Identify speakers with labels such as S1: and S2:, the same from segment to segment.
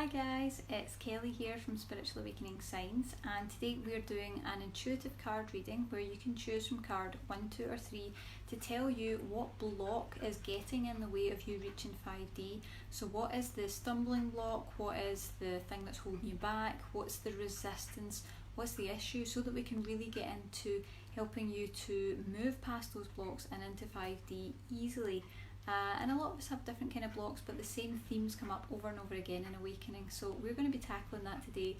S1: Hi guys, it's Kelly here from Spiritual Awakening Signs, and today we're doing an intuitive card reading where you can choose from card 1, 2 or 3 to tell you what block is getting in the way of you reaching 5D. So what is the stumbling block, what is the thing that's holding you back, what's the resistance, what's the issue, so that we can really get into helping you to move past those blocks and into 5D easily. And a lot of us have different kind of blocks, but the same themes come up over and over again in awakening. So we're going to be tackling that today,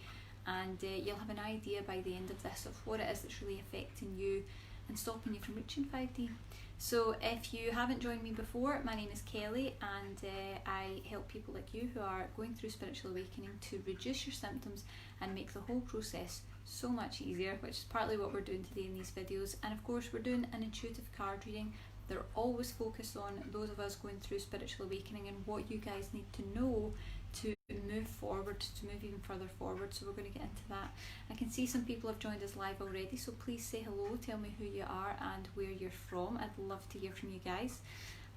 S1: and you'll have an idea by the end of this of what it is that's really affecting you and stopping you from reaching 5D. So if you haven't joined me before, my name is Kelly, and I help people like you who are going through spiritual awakening to reduce your symptoms and make the whole process so much easier, which is partly what we're doing today in these videos. And of course we're doing an intuitive card reading. They're always focused on those of us going through spiritual awakening and what you guys need to know to move forward, to move even further forward. So we're going to get into that. I can see some people have joined us live already, so please say hello, tell me who you are and where you're from. I'd love to hear from you guys.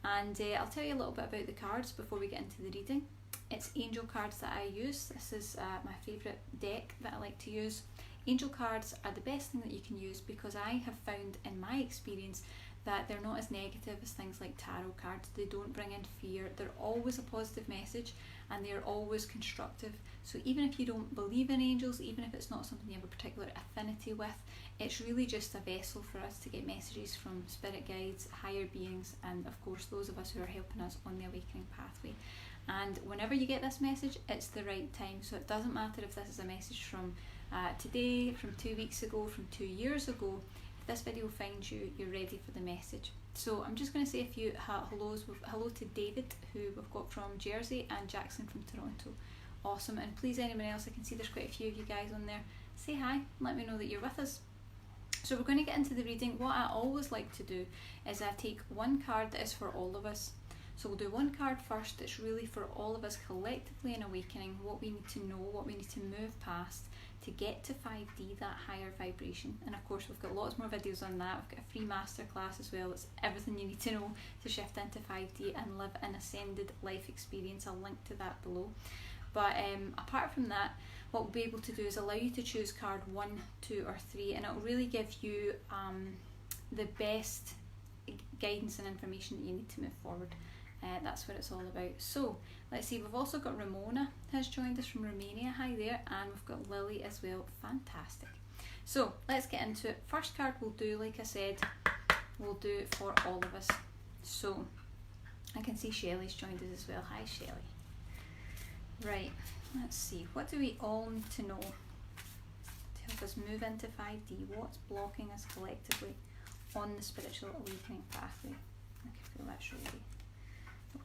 S1: And I'll tell you a little bit about the cards before we get into the reading. It's angel cards that I use. This is my favourite deck that I like to use. Angel cards are the best thing that you can use because I have found in my experience that they're not as negative as things like tarot cards. They don't bring in fear. They're always a positive message and they're always constructive. So even if you don't believe in angels, even if it's not something you have a particular affinity with, it's really just a vessel for us to get messages from spirit guides, higher beings, and of course those of us who are helping us on the awakening pathway. And whenever you get this message, it's the right time. So it doesn't matter if this is a message from today, from 2 weeks ago, from 2 years ago. This video finds you, you're ready for the message. So I'm just going to say a few hellos. Hello to David, who we've got from Jersey, and Jackson from Toronto. Awesome. And please, anyone else, I can see there's quite a few of you guys on there, say hi, let me know that you're with us. So we're going to get into the reading. What I always like to do is I take one card that is for all of us. So we'll do one card first that's really for all of us collectively in awakening, what we need to know, what we need to move past to get to 5D, that higher vibration. And of course we've got lots more videos on that. We've got a free masterclass as well. It's everything you need to know to shift into 5D and live an ascended life experience. I'll link to that below. But apart from that, what we'll be able to do is allow you to choose card 1, 2 or 3, and it'll really give you the best guidance and information that you need to move forward. That's what it's all about. So let's see, we've also got Ramona has joined us from Romania. Hi there. And we've got Lily as well. Fantastic. So let's get into it. First card we'll do, like I said, we'll do it for all of us. So I can see Shelley's joined us as well. Hi Shelley. Right, let's see, what do we all need to know to help us move into 5D? What's blocking us collectively on the spiritual awakening pathway? I can feel that's ready.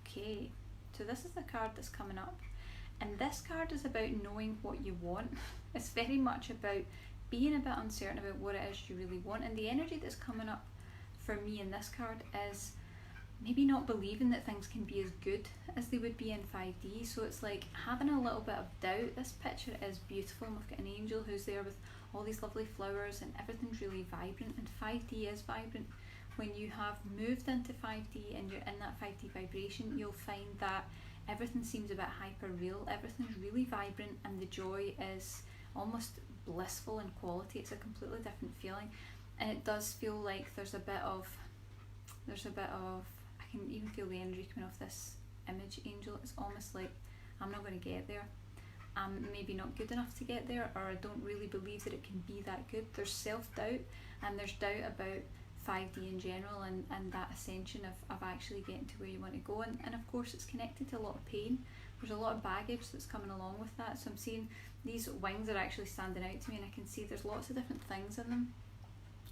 S1: Okay, so this is the card that's coming up, and this card is about knowing what you want. It's very much about being a bit uncertain about what it is you really want, and the energy that's coming up for me in this card is maybe not believing that things can be as good as they would be in 5D. So it's like having a little bit of doubt. This picture is beautiful, and we've got an angel who's there with all these lovely flowers and everything's really vibrant, and 5D is vibrant. When you have moved into 5D and you're in that 5D vibration, you'll find that everything seems a bit hyper real, everything's really vibrant, and the joy is almost blissful in quality. It's a completely different feeling, and it does feel like there's a bit of, I can even feel the energy coming off this image angel. It's almost like I'm not going to get there. I'm maybe not good enough to get there, or I don't really believe that it can be that good. There's self-doubt, and there's doubt about 5D in general, and that ascension of actually getting to where you want to go, and of course it's connected to a lot of pain. There's a lot of baggage that's coming along with that. So I'm seeing these wings are actually standing out to me, and I can see there's lots of different things in them.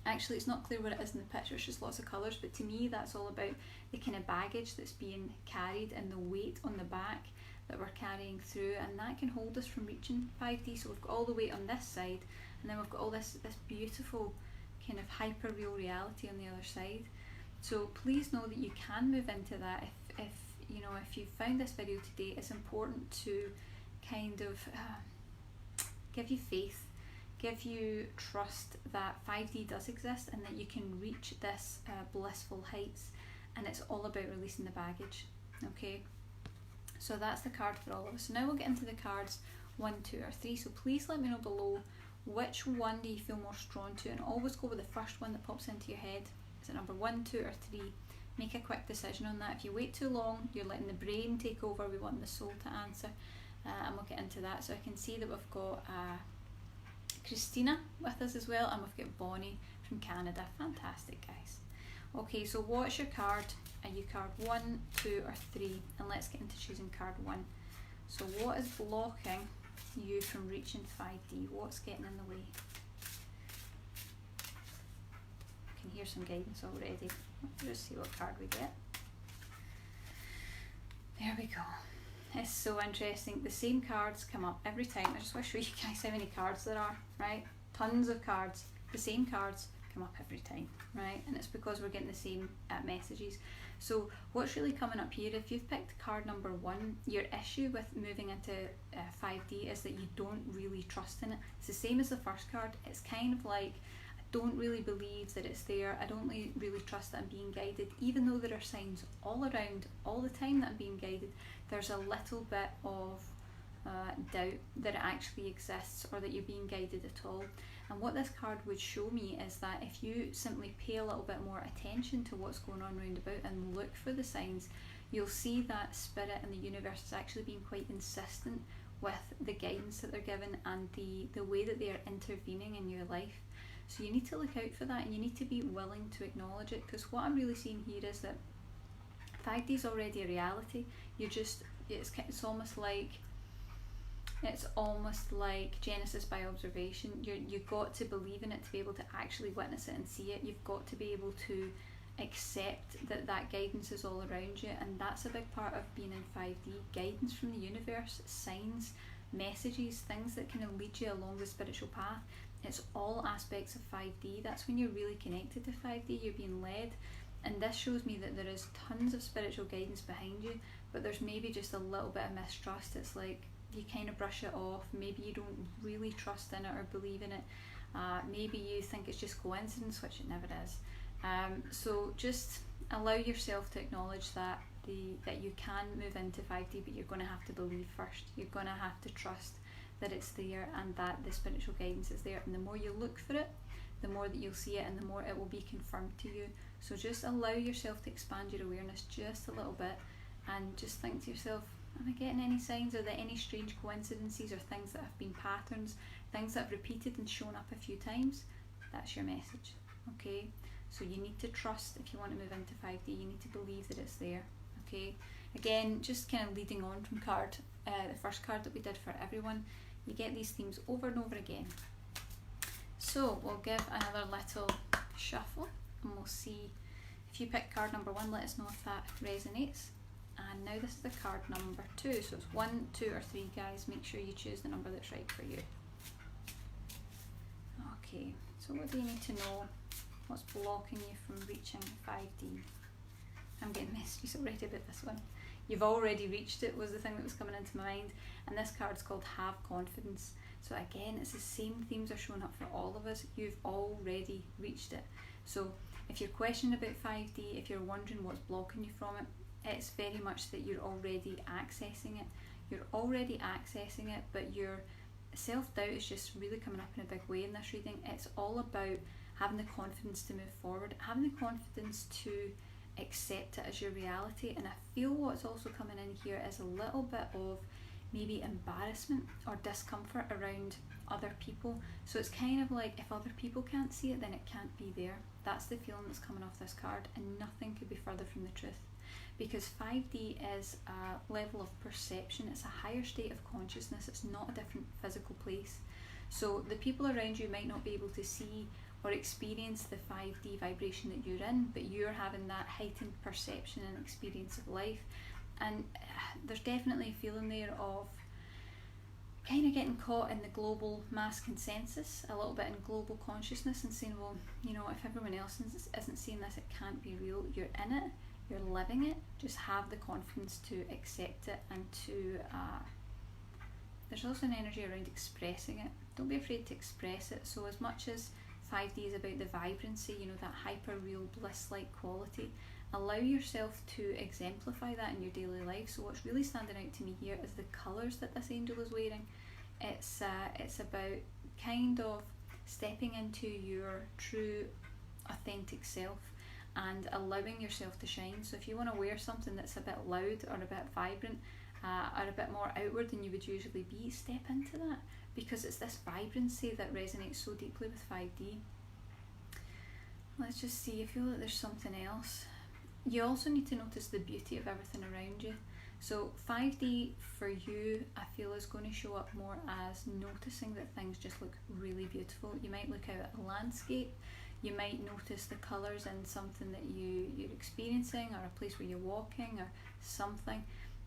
S1: Actually it's not clear what it is in the picture, it's just lots of colours, but to me that's all about the kind of baggage that's being carried and the weight on the back that we're carrying through, and that can hold us from reaching 5D. So we've got all the weight on this side, and then we've got all this beautiful kind of hyper real reality on the other side. So please know that you can move into that. If you know, if you found this video today, it's important to kind of give you faith, give you trust that 5D does exist and that you can reach this blissful heights, and it's all about releasing the baggage. Okay, So that's the card for all of us. So now we'll get into the cards 1, 2 or 3. So please let me know below, which one do you feel more drawn to, and always go with the first one that pops into your head. Is it number 1, 2 or 3? Make a quick decision on that. If you wait too long, you're letting the brain take over. We want the soul to answer, and we'll get into that. So I can see that we've got Christina with us as well, and we've got Bonnie from Canada. Fantastic, guys. Okay, so what's your card? Are you card 1, 2 or 3? And let's get into choosing card 1. So what is blocking you from reaching 5D? What's getting in the way? I can hear some guidance already. Let's just see what card we get. There we go. It's so interesting. The same cards come up every time. I just want to show you guys how many cards there are, right? Tons of cards. The same cards come up every time, right? And it's because we're getting the same messages. So what's really coming up here, if you've picked card number 1, your issue with moving into 5D is that you don't really trust in it. It's the same as the first card. It's kind of like, I don't really believe that it's there. I don't really trust that I'm being guided. Even though there are signs all around all the time that I'm being guided, there's a little bit of doubt that it actually exists or that you're being guided at all. And what this card would show me is that if you simply pay a little bit more attention to what's going on round about and look for the signs, you'll see that spirit and the universe is actually being quite insistent with the guidance that they're given and the way that they are intervening in your life. So you need to look out for that, and you need to be willing to acknowledge it, because what I'm really seeing here is that 5D is already a reality. It's almost like Genesis by observation. You've got to believe in it to be able to actually witness it and see it. You've got to be able to accept that guidance is all around you, and that's a big part of being in 5D. Guidance from the universe, signs, messages, things that kind of lead you along the spiritual path. It's all aspects of 5D. That's when you're really connected to 5D, you're being led. And this shows me that there is tons of spiritual guidance behind you, but there's maybe just a little bit of mistrust. It's like you kind of brush it off. Maybe you don't really trust in it or believe in it. Maybe you think it's just coincidence, which it never is. So just allow yourself to acknowledge that you can move into 5D, but you're going to have to believe first. You're going to have to trust that it's there and that the spiritual guidance is there. And the more you look for it, the more that you'll see it, and the more it will be confirmed to you. So just allow yourself to expand your awareness just a little bit, and just think to yourself, am I getting any signs? Are there any strange coincidences or things that have been patterns, things that have repeated and shown up a few times? That's your message, okay? So you need to trust. If you want to move into 5D, you need to believe that it's there, okay? Again, just kind of leading on from the first card that we did for everyone, you get these themes over and over again. So we'll give another little shuffle, and we'll see. If you pick card number 1, let us know if that resonates. And now this is the card number 2. So it's 1, 2 or 3, guys. Make sure you choose the number that's right for you. Okay, so what do you need to know? What's blocking you from reaching 5D? I'm getting messages already about this one. You've already reached it was the thing that was coming into my mind. And this card's called Have Confidence. So again, it's the same themes are showing up for all of us. You've already reached it. So if you're questioning about 5D, if you're wondering what's blocking you from it, it's very much that you're already accessing it. You're already accessing it, but your self-doubt is just really coming up in a big way in this reading. It's all about having the confidence to move forward, having the confidence to accept it as your reality. And I feel what's also coming in here is a little bit of maybe embarrassment or discomfort around other people. So it's kind of like, if other people can't see it, then it can't be there. That's the feeling that's coming off this card, and nothing could be further from the truth. Because 5D is a level of perception, it's a higher state of consciousness, it's not a different physical place. So the people around you might not be able to see or experience the 5D vibration that you're in, but you're having that heightened perception and experience of life. And there's definitely a feeling there of kind of getting caught in the global mass consensus, a little bit in global consciousness, and saying, well, you know, if everyone else isn't seeing this, it can't be real. You're in it, you're living it. Just have the confidence to accept it, and to there's also an energy around expressing it. Don't be afraid to express it. So as much as 5D is about the vibrancy, you know, that hyper real bliss like quality, Allow yourself to exemplify that in your daily life. So what's really standing out to me here is the colours that this angel is wearing. It's about kind of stepping into your true authentic self and allowing yourself to shine. So if you want to wear something that's a bit loud or a bit vibrant or a bit more outward than you would usually be, step into that, because it's this vibrancy that resonates so deeply with 5D. Let's just see, I feel like there's something else. You also need to notice the beauty of everything around you. So 5D for you, I feel, is going to show up more as noticing that things just look really beautiful. You might look out at a landscape, you might notice the colours in something that you're experiencing, or a place where you're walking or something,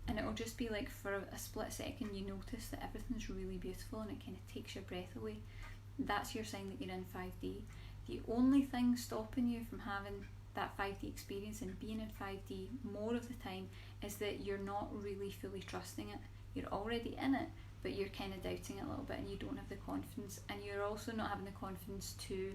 S1: and it will just be like for a split second you notice that everything's really beautiful and it kind of takes your breath away. That's your sign that you're in 5D. The only thing stopping you from having that 5D experience and being in 5D more of the time is that you're not really fully trusting it. You're already in it, but you're kind of doubting it a little bit and you don't have the confidence, and you're also not having the confidence to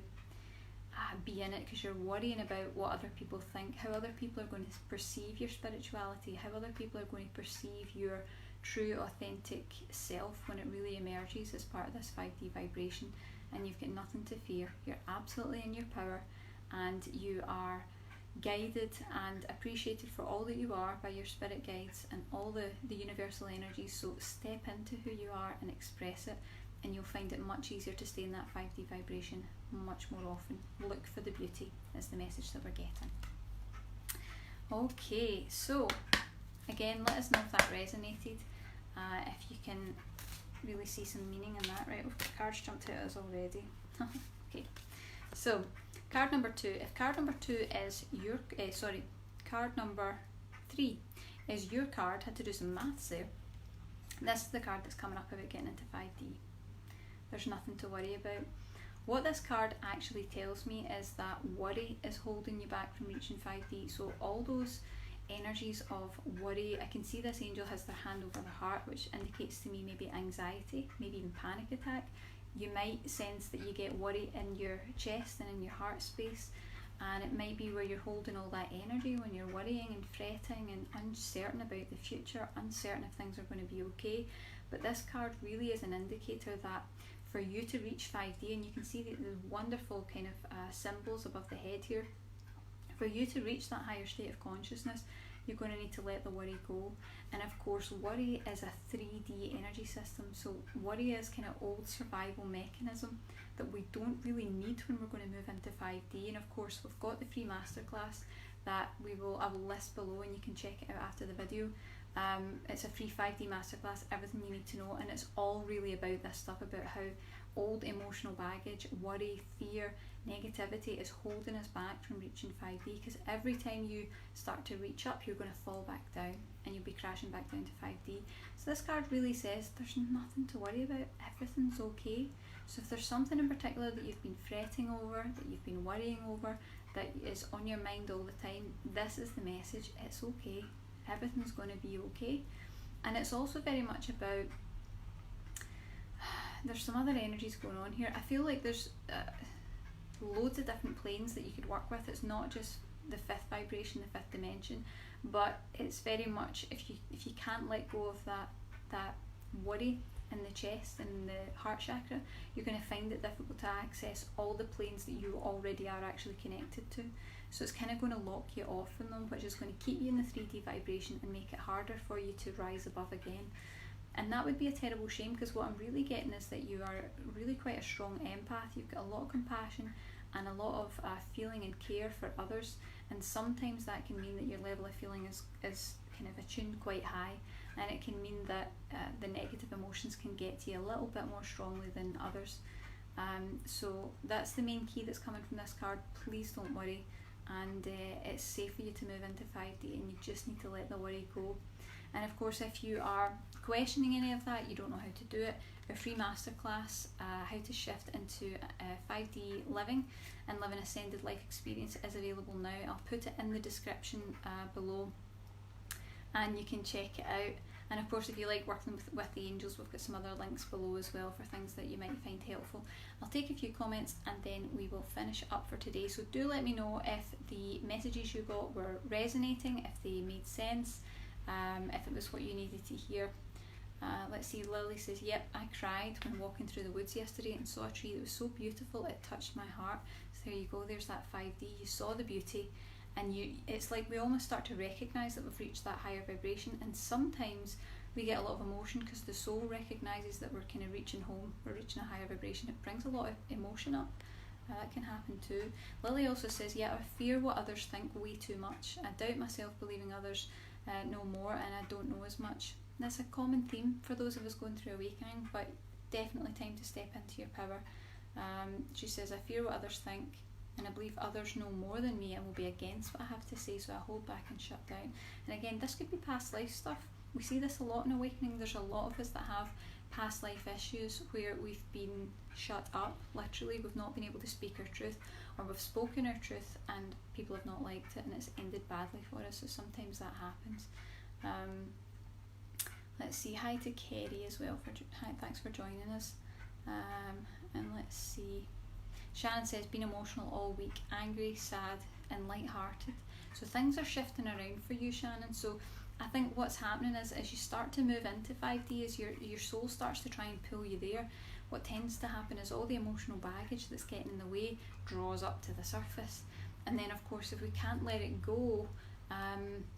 S1: be in it because you're worrying about what other people think, how other people are going to perceive your spirituality, how other people are going to perceive your true authentic self when it really emerges as part of this 5D vibration. And you've got nothing to fear. You're absolutely in your power, and you are guided and appreciated for all that you are by your spirit guides and all the universal energies. So step into who you are and express it, and you'll find it much easier to stay in that 5D vibration much more often. Look for the beauty is the message that we're getting. Okay, so again, let us know if that resonated, if you can really see some meaning in that. Right, we've got cards jumped out at us already. Okay, so card number 2. If card number 2 is your card number 3 is your card, had to do some maths there. This is the card that's coming up about getting into 5D. There's nothing to worry about. What this card actually tells me is that worry is holding you back from reaching 5D. So all those energies of worry, I can see this angel has their hand over the heart, which indicates to me maybe anxiety, maybe even panic attack. You might sense that you get worry in your chest and in your heart space, and it might be where you're holding all that energy when you're worrying and fretting and uncertain about the future, uncertain if things are going to be okay. But this card really is an indicator that for you to reach 5D, and you can see the wonderful kind of symbols above the head here, for you to reach that higher state of consciousness, you're going to need to let the worry go. And of course, worry is a 3D energy system, so worry is kind of old survival mechanism that we don't really need when we're going to move into 5D. And of course, we've got the free masterclass that I will list below, and you can check it out after the video. It's a free 5D masterclass, everything you need to know, and it's all really about this stuff, about how old emotional baggage, worry, fear, negativity is holding us back from reaching 5D, because every time you start to reach up, you're going to fall back down and you'll be crashing back down to 5D. So this card really says there's nothing to worry about, everything's okay. So if there's something in particular that you've been fretting over, that you've been worrying over, that is on your mind all the time, this is the message. It's okay, everything's going to be okay. And it's also very much about, there's some other energies going on here. I feel like there's loads of different planes that you could work with. It's not just the 5th vibration, the 5th dimension, but it's very much, if you can't let go of that worry in the chest and the heart chakra, you're going to find it difficult to access all the planes that you already are actually connected to. So it's kind of going to lock you off from them, which is going to keep you in the 3D vibration and make it harder for you to rise above again. And that would be a terrible shame, because what I'm really getting is that you are really quite a strong empath. You've got a lot of compassion and a lot of feeling and care for others, and sometimes that can mean that your level of feeling is kind of attuned quite high, and it can mean that the negative emotions can get to you a little bit more strongly than others. So that's the main key that's coming from this card. Please don't worry, and it's safe for you to move into 5D, and you just need to let the worry go. And of course, if you are questioning any of that, you don't know how to do it, our free masterclass, how to shift into 5D living and live an ascended life experience, is available now. I'll put it in the description below, and you can check it out. And of course, if you like working with the angels, we've got some other links below as well for things that you might find helpful. I'll take a few comments and then we will finish up for today. So do let me know if the messages you got were resonating, if they made sense, if it was what you needed to hear. Let's see, Lily says, yep, I cried when walking through the woods yesterday and saw a tree that was so beautiful it touched my heart. So there you go, there's that 5D. You saw the beauty, and it's like we almost start to recognise that we've reached that higher vibration, and sometimes we get a lot of emotion because the soul recognises that we're kind of reaching home, we're reaching a higher vibration. It brings a lot of emotion up. That can happen too. Lily also says, yeah, I fear what others think way too much. I doubt myself, believing others know more, and I don't know as much. That's a common theme for those of us going through awakening, but definitely time to step into your power. She says, I fear what others think, and I believe others know more than me and will be against what I have to say, so I hold back and shut down. And again, this could be past life stuff. We see this a lot in awakening. There's a lot of us that have past life issues where we've been shut up, literally. We've not been able to speak our truth, or we've spoken our truth and people have not liked it and it's ended badly for us, so sometimes that happens. Let's see, hi to Kerry as well. Hi, thanks for joining us. And let's see. Shannon says, been emotional all week, angry, sad and light-hearted. So things are shifting around for you, Shannon. So I think what's happening is as you start to move into 5D, as your soul starts to try and pull you there, what tends to happen is all the emotional baggage that's getting in the way draws up to the surface. And then of course if we can't let it go,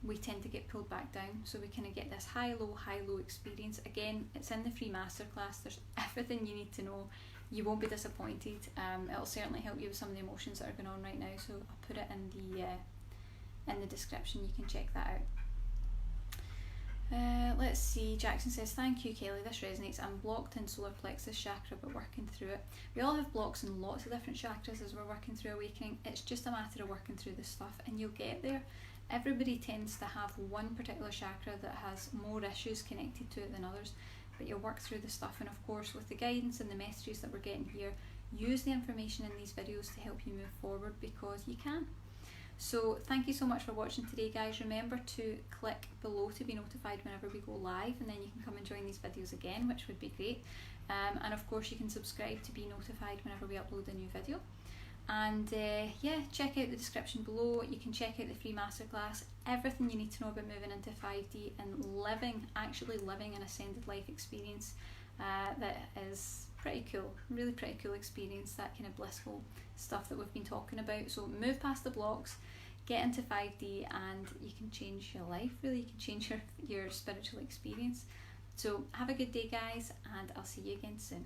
S1: we tend to get pulled back down, so we kind of get this high-low experience. Again, it's in the free masterclass. There's everything you need to know. You won't be disappointed. It'll certainly help you with some of the emotions that are going on right now, so I'll put it in the description. You can check that out. Let's see, Jackson says, thank you Kelly, this resonates. I'm blocked in solar plexus chakra but working through it. We all have blocks in lots of different chakras as we're working through awakening. It's just a matter of working through this stuff and you'll get there. Everybody tends to have one particular chakra that has more issues connected to it than others, but you'll work through the stuff. And of course, with the guidance and the messages that we're getting here, use the information in these videos to help you move forward, because you can. So thank you so much for watching today, guys. Remember to click below to be notified whenever we go live, and then you can come and join these videos again, which would be great. And of course you can subscribe to be notified whenever we upload a new video. And yeah, check out the description below. You can check out the free masterclass, everything you need to know about moving into 5D and actually living an ascended life experience that is pretty cool, really pretty cool experience, that kind of blissful stuff that we've been talking about. So move past the blocks, get into 5D, and you can change your life, really. You can change your spiritual experience. So have a good day, guys, and I'll see you again soon.